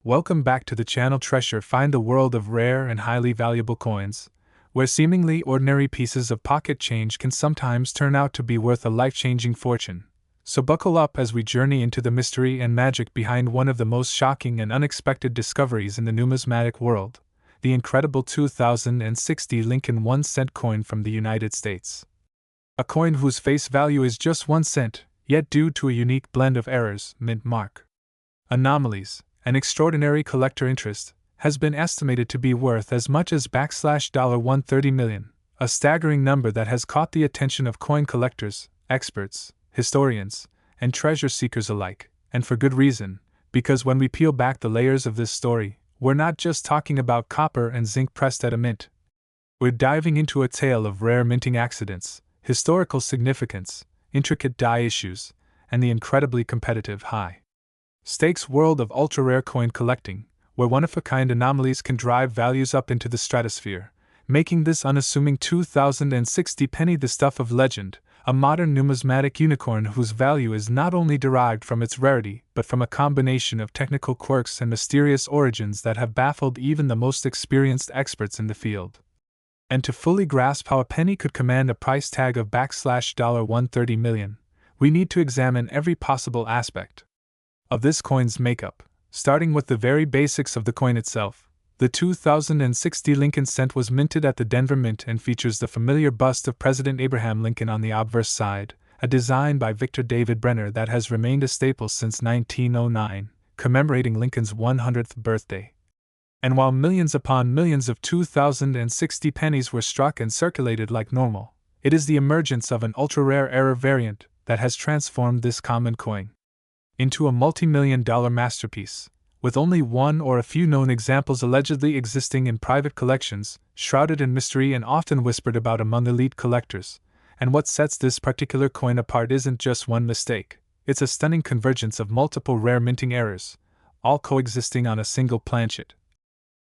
Welcome back to the channel Treasure Find, the world of rare and highly valuable coins, where seemingly ordinary pieces of pocket change can sometimes turn out to be worth a life-changing fortune. So buckle up as we journey into the mystery and magic behind one of the most shocking and unexpected discoveries in the numismatic world, the incredible 2060 Lincoln 1-cent coin from the United States. A coin whose face value is just 1 cent, yet due to a unique blend of errors, mint mark, anomalies, and extraordinary collector interest, has been estimated to be worth as much as $130 million, a staggering number that has caught the attention of coin collectors, experts, historians, and treasure seekers alike, and for good reason, because when we peel back the layers of this story, we're not just talking about copper and zinc pressed at a mint. We're diving into a tale of rare minting accidents, historical significance, intricate die issues, and the incredibly competitive high-stakes world of ultra-rare coin collecting, where one-of-a-kind anomalies can drive values up into the stratosphere, making this unassuming 2060 penny the stuff of legend, a modern numismatic unicorn whose value is not only derived from its rarity but from a combination of technical quirks and mysterious origins that have baffled even the most experienced experts in the field. And to fully grasp how a penny could command a price tag of $130 million, we need to examine every possible aspect of this coin's makeup, starting with the very basics of the coin itself. The 2060 Lincoln cent was minted at the Denver Mint and features the familiar bust of President Abraham Lincoln on the obverse side, a design by Victor David Brenner that has remained a staple since 1909, commemorating Lincoln's 100th birthday. And while millions upon millions of 2060 pennies were struck and circulated like normal, it is the emergence of an ultra-rare error variant that has transformed this common coin into a multi-million-dollar masterpiece, with only one or a few known examples allegedly existing in private collections, shrouded in mystery and often whispered about among elite collectors. And what sets this particular coin apart isn't just one mistake, it's a stunning convergence of multiple rare minting errors, all coexisting on a single planchet.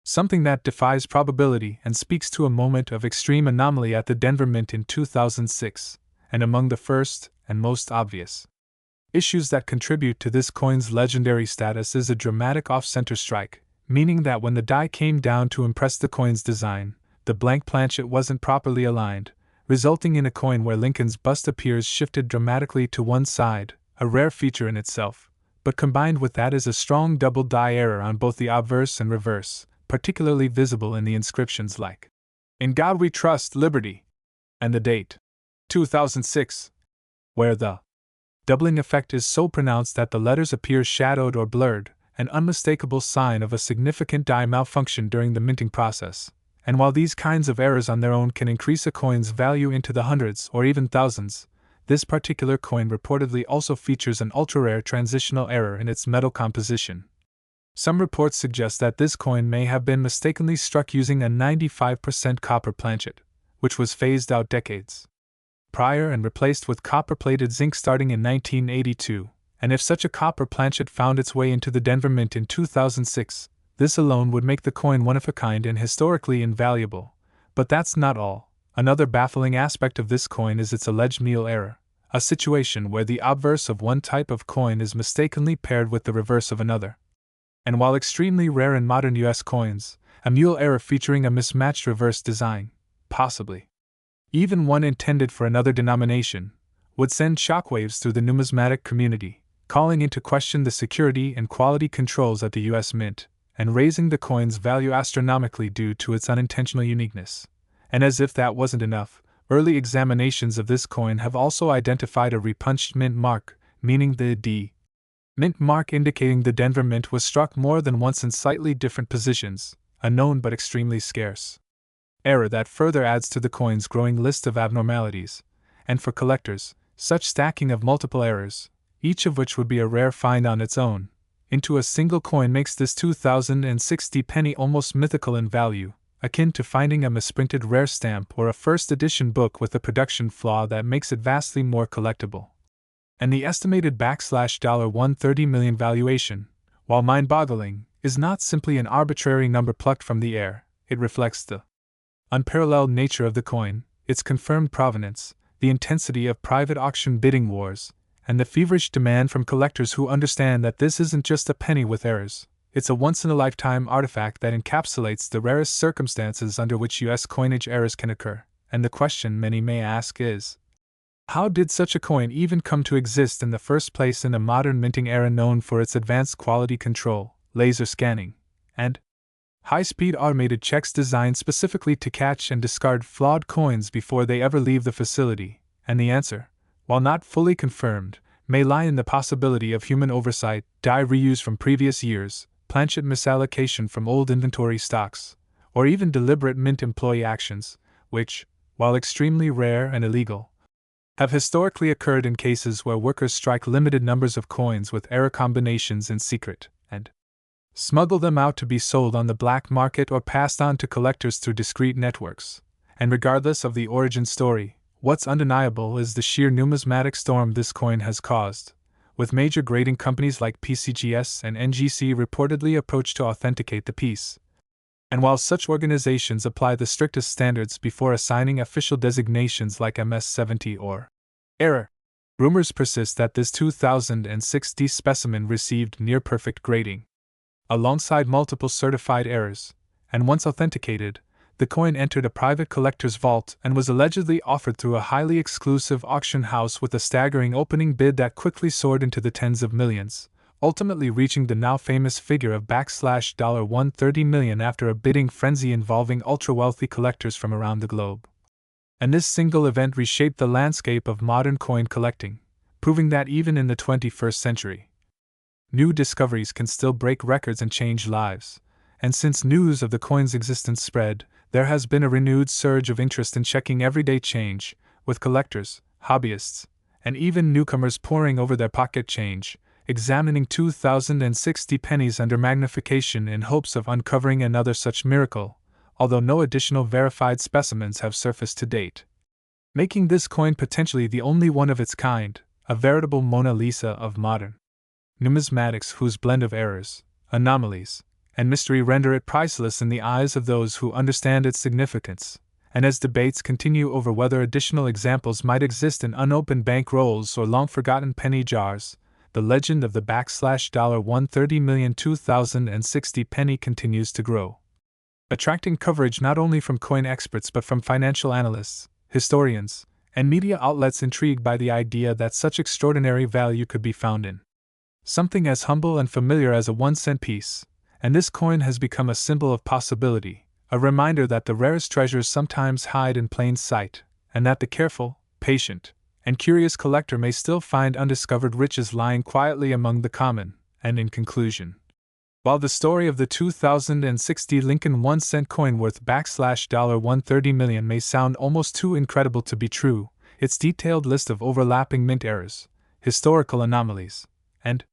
Something that defies probability and speaks to a moment of extreme anomaly at the Denver Mint in 2006, and among the first and most obvious issues that contribute to this coin's legendary status is a dramatic off-center strike, meaning that when the die came down to impress the coin's design, the blank planchet wasn't properly aligned, resulting in a coin where Lincoln's bust appears shifted dramatically to one side, a rare feature in itself, but combined with that is a strong double die error on both the obverse and reverse, particularly visible in the inscriptions like, "In God We Trust, Liberty," and the date, 2006, where the doubling effect is so pronounced that the letters appear shadowed or blurred, an unmistakable sign of a significant die malfunction during the minting process. And while these kinds of errors on their own can increase a coin's value into the hundreds or even thousands, this particular coin reportedly also features an ultra-rare transitional error in its metal composition. Some reports suggest that this coin may have been mistakenly struck using a 95% copper planchet, which was phased out decades prior and replaced with copper-plated zinc starting in 1982, and if such a copper planchet found its way into the Denver Mint in 2006, this alone would make the coin one of a kind and historically invaluable. But that's not all. Another baffling aspect of this coin is its alleged mule error, a situation where the obverse of one type of coin is mistakenly paired with the reverse of another. And while extremely rare in modern US coins, a mule error featuring a mismatched reverse design, possibly even one intended for another denomination, would send shockwaves through the numismatic community, calling into question the security and quality controls at the US Mint, and raising the coin's value astronomically due to its unintentional uniqueness. And as if that wasn't enough, early examinations of this coin have also identified a repunched mint mark, meaning the D mint mark indicating the Denver Mint was struck more than once in slightly different positions, a known but extremely scarce error that further adds to the coin's growing list of abnormalities. And for collectors, such stacking of multiple errors, each of which would be a rare find on its own, into a single coin makes this 2060 penny almost mythical in value, akin to finding a misprinted rare stamp or a first edition book with a production flaw that makes it vastly more collectible. And the estimated $130 million valuation, while mind-boggling, is not simply an arbitrary number plucked from the air. It reflects the unparalleled nature of the coin, its confirmed provenance, the intensity of private auction bidding wars, and the feverish demand from collectors who understand that this isn't just a penny with errors, It's a once-in-a-lifetime artifact that encapsulates the rarest circumstances under which U.S. coinage errors can occur, and the question many may ask is, how did such a coin even come to exist in the first place in a modern minting era known for its advanced quality control, laser scanning, and high-speed automated checks designed specifically to catch and discard flawed coins before they ever leave the facility? And the answer, while not fully confirmed, may lie in the possibility of human oversight, die reuse from previous years, planchet misallocation from old inventory stocks, or even deliberate mint employee actions, which, while extremely rare and illegal, have historically occurred in cases where workers strike limited numbers of coins with error combinations in secret, and smuggle them out to be sold on the black market or passed on to collectors through discreet networks. And regardless of the origin story, what's undeniable is the sheer numismatic storm this coin has caused, with major grading companies like PCGS and NGC reportedly approached to authenticate the piece. And while such organizations apply the strictest standards before assigning official designations like MS-70 or error, rumors persist that this 2006 D specimen received near-perfect grading. Alongside multiple certified errors, and once authenticated, the coin entered a private collector's vault and was allegedly offered through a highly exclusive auction house with a staggering opening bid that quickly soared into the tens of millions, ultimately reaching the now famous figure of $130 million after a bidding frenzy involving ultra-wealthy collectors from around the globe. And this single event reshaped the landscape of modern coin collecting, proving that even in the 21st century, new discoveries can still break records and change lives. And since news of the coin's existence spread, there has been a renewed surge of interest in checking everyday change, with collectors, hobbyists, and even newcomers poring over their pocket change, examining 2060 pennies under magnification in hopes of uncovering another such miracle, although no additional verified specimens have surfaced to date, making this coin potentially the only one of its kind, a veritable Mona Lisa of modern numismatics whose blend of errors, anomalies, and mystery render it priceless in the eyes of those who understand its significance. And as debates continue over whether additional examples might exist in unopened bank rolls or long-forgotten penny jars, the legend of the $130 million 2060 penny continues to grow, attracting coverage not only from coin experts but from financial analysts, historians, and media outlets intrigued by the idea that such extraordinary value could be found in something as humble and familiar as a 1-cent piece. And this coin has become a symbol of possibility, a reminder that the rarest treasures sometimes hide in plain sight, and that the careful, patient, and curious collector may still find undiscovered riches lying quietly among the common. And in conclusion, while the story of the 2060 Lincoln 1-cent coin worth $130 million may sound almost too incredible to be true, its detailed list of overlapping mint errors, historical anomalies, and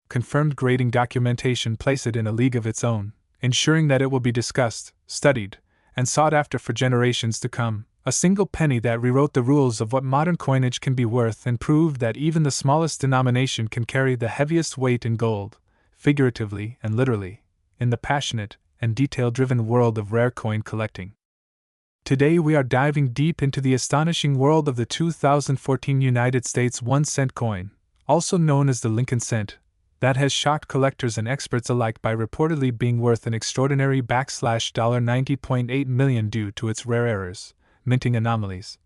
confirmed grading documentation place it in a league of its own, ensuring that it will be discussed, studied, and sought after for generations to come. A single penny that rewrote the rules of what modern coinage can be worth and proved that even the smallest denomination can carry the heaviest weight in gold, figuratively and literally, in the passionate and detail-driven world of rare coin collecting. Today we are diving deep into the astonishing world of the 2014 United States 1-cent coin, also known as the Lincoln cent, that has shocked collectors and experts alike by reportedly being worth an extraordinary $90.8 million due to its rare errors, minting anomalies,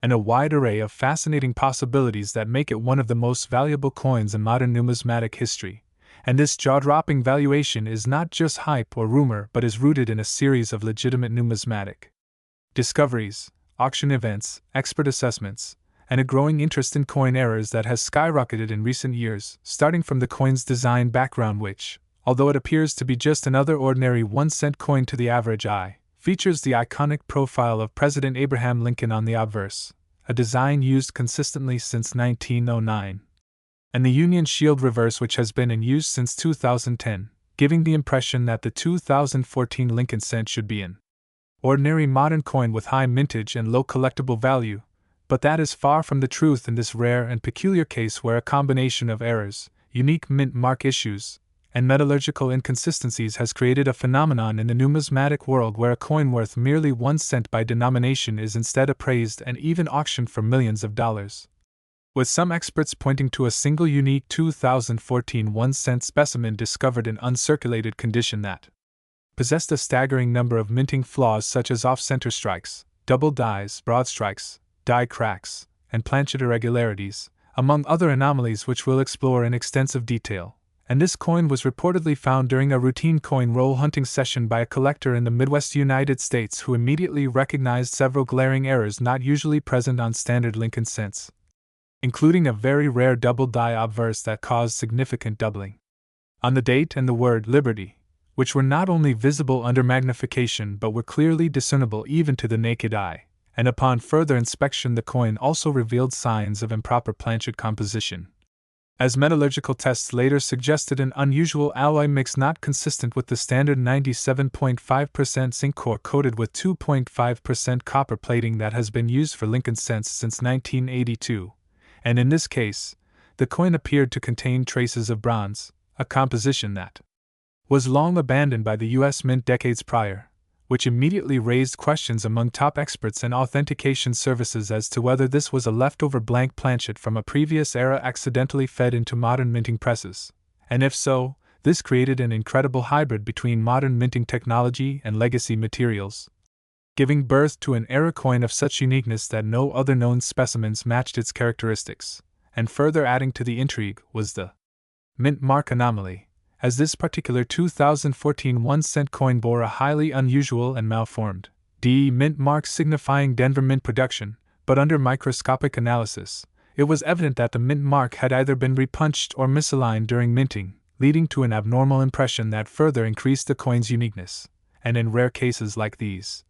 and a wide array of fascinating possibilities that make it one of the most valuable coins in modern numismatic history. And this jaw-dropping valuation is not just hype or rumor but is rooted in a series of legitimate numismatic discoveries, auction events, expert assessments, and a growing interest in coin errors that has skyrocketed in recent years, starting from the coin's design background which, although it appears to be just another ordinary 1-cent coin to the average eye, features the iconic profile of President Abraham Lincoln on the obverse, a design used consistently since 1909, and the Union Shield reverse which has been in use since 2010, giving the impression that the 2014 Lincoln cent should be an ordinary modern coin with high mintage and low collectible value. But that is far from the truth in this rare and peculiar case where a combination of errors, unique mint mark issues, and metallurgical inconsistencies has created a phenomenon in the numismatic world where a coin worth merely 1 cent by denomination is instead appraised and even auctioned for millions of dollars. with some experts pointing to a single unique 2014 1-cent specimen discovered in uncirculated condition that possessed a staggering number of minting flaws such as off-center strikes, double dies, broad strikes, die cracks, and planchet irregularities, among other anomalies which we'll explore in extensive detail. And this coin was reportedly found during a routine coin roll hunting session by a collector in the Midwest United States who immediately recognized several glaring errors not usually present on standard Lincoln cents, including a very rare double die obverse that caused significant doubling on the date and the word Liberty, which were not only visible under magnification but were clearly discernible even to the naked eye, and upon further inspection the coin also revealed signs of improper planchet composition, as metallurgical tests later suggested an unusual alloy mix not consistent with the standard 97.5% zinc core coated with 2.5% copper plating that has been used for Lincoln cents since 1982, and in this case, the coin appeared to contain traces of bronze, a composition that was long abandoned by the U.S. Mint decades prior, which immediately raised questions among top experts and authentication services as to whether this was a leftover blank planchet from a previous era accidentally fed into modern minting presses, and if so, this created an incredible hybrid between modern minting technology and legacy materials, giving birth to an era coin of such uniqueness that no other known specimens matched its characteristics, and further adding to the intrigue was the mint mark anomaly, as this particular 2014 1-cent coin bore a highly unusual and malformed D mint mark signifying Denver mint production, but under microscopic analysis, it was evident that the mint mark had either been repunched or misaligned during minting, leading to an abnormal impression that further increased the coin's uniqueness, and in rare cases like these,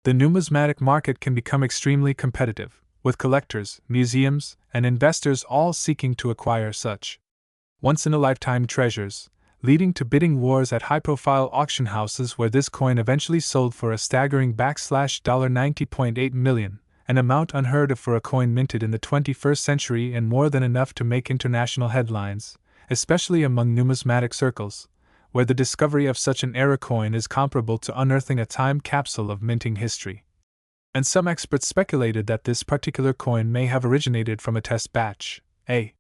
the numismatic market can become extremely competitive, with collectors, museums, and investors all seeking to acquire such once-in-a-lifetime treasures, leading to bidding wars at high-profile auction houses where this coin eventually sold for a staggering $90.8 million, an amount unheard of for a coin minted in the 21st century and more than enough to make international headlines, especially among numismatic circles, where the discovery of such an era coin is comparable to unearthing a time capsule of minting history. And some experts speculated that this particular coin may have originated from a test batch, a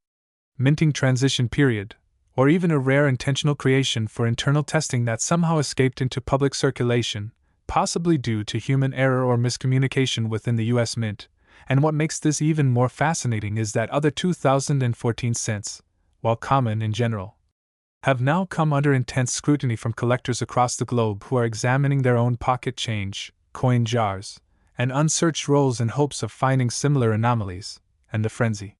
minting transition period, or even a rare intentional creation for internal testing that somehow escaped into public circulation, possibly due to human error or miscommunication within the U.S. Mint. And what makes this even more fascinating is that other 2014 cents, while common in general, have now come under intense scrutiny from collectors across the globe who are examining their own pocket change, coin jars, and unsearched rolls in hopes of finding similar anomalies, and the frenzy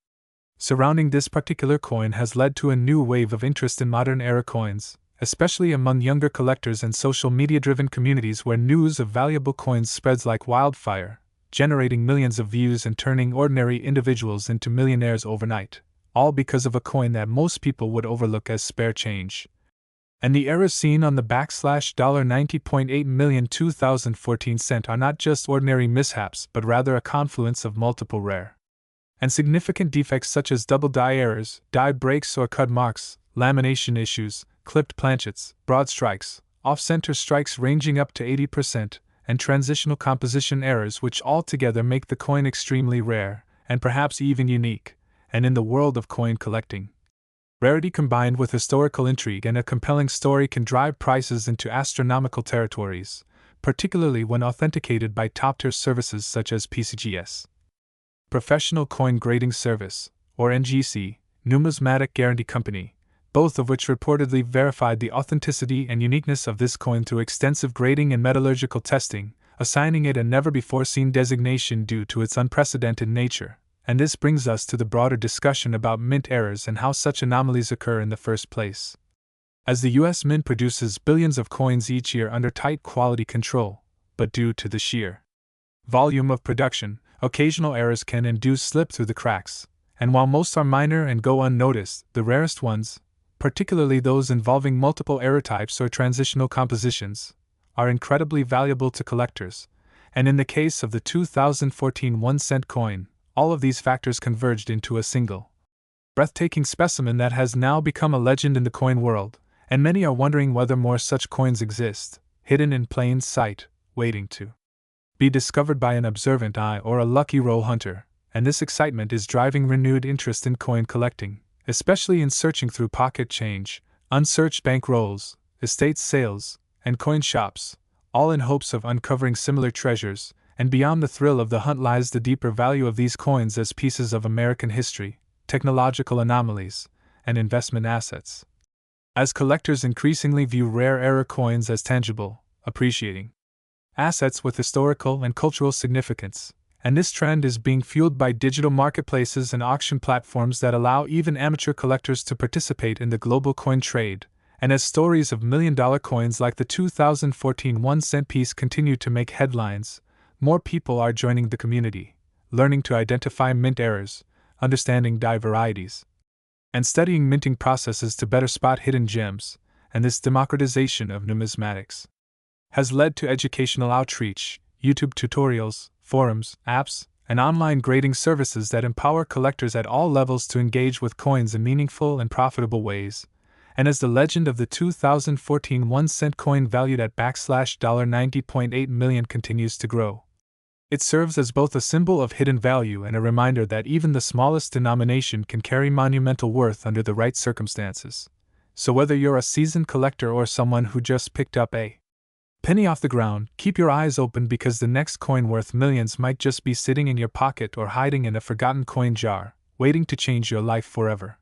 surrounding this particular coin has led to a new wave of interest in modern era coins, especially among younger collectors and social media-driven communities where news of valuable coins spreads like wildfire, generating millions of views and turning ordinary individuals into millionaires overnight, all because of a coin that most people would overlook as spare change. And the errors seen on the $90.8 million 2014 cent are not just ordinary mishaps but rather a confluence of multiple rare and significant defects such as double die errors, die breaks or cut marks, lamination issues, clipped planchets, broad strikes, off-center strikes ranging up to 80%, and transitional composition errors which altogether make the coin extremely rare, and perhaps even unique, and in the world of coin collecting, rarity combined with historical intrigue and a compelling story can drive prices into astronomical territories, particularly when authenticated by top-tier services such as PCGS. Professional Coin Grading Service, or NGC, Numismatic Guarantee Company, both of which reportedly verified the authenticity and uniqueness of this coin through extensive grading and metallurgical testing, assigning it a never-before-seen designation due to its unprecedented nature. And this brings us to the broader discussion about mint errors and how such anomalies occur in the first place. As the U.S. Mint produces billions of coins each year under tight quality control, but due to the sheer volume of production, occasional errors can and do slip through the cracks, and while most are minor and go unnoticed, the rarest ones, particularly those involving multiple error types or transitional compositions, are incredibly valuable to collectors, and in the case of the 2014 1-cent coin, all of these factors converged into a single, breathtaking specimen that has now become a legend in the coin world, and many are wondering whether more such coins exist, hidden in plain sight, waiting to be discovered by an observant eye or a lucky roll hunter, and this excitement is driving renewed interest in coin collecting, especially in searching through pocket change, unsearched bank rolls, estate sales, and coin shops, all in hopes of uncovering similar treasures. And beyond the thrill of the hunt lies the deeper value of these coins as pieces of American history, technological anomalies, and investment assets. As collectors increasingly view rare era coins as tangible, appreciating assets with historical and cultural significance, and this trend is being fueled by digital marketplaces and auction platforms that allow even amateur collectors to participate in the global coin trade, and as stories of million-dollar coins like the 2014 1-cent piece continue to make headlines, more people are joining the community, learning to identify mint errors, understanding die varieties, and studying minting processes to better spot hidden gems. And this democratization of numismatics has led to educational outreach, YouTube tutorials, forums, apps, and online grading services that empower collectors at all levels to engage with coins in meaningful and profitable ways. And as the legend of the 2014 1-cent coin valued at $90.8 million continues to grow, it serves as both a symbol of hidden value and a reminder that even the smallest denomination can carry monumental worth under the right circumstances. So whether you're a seasoned collector or someone who just picked up a penny off the ground, keep your eyes open because the next coin worth millions might just be sitting in your pocket or hiding in a forgotten coin jar, waiting to change your life forever.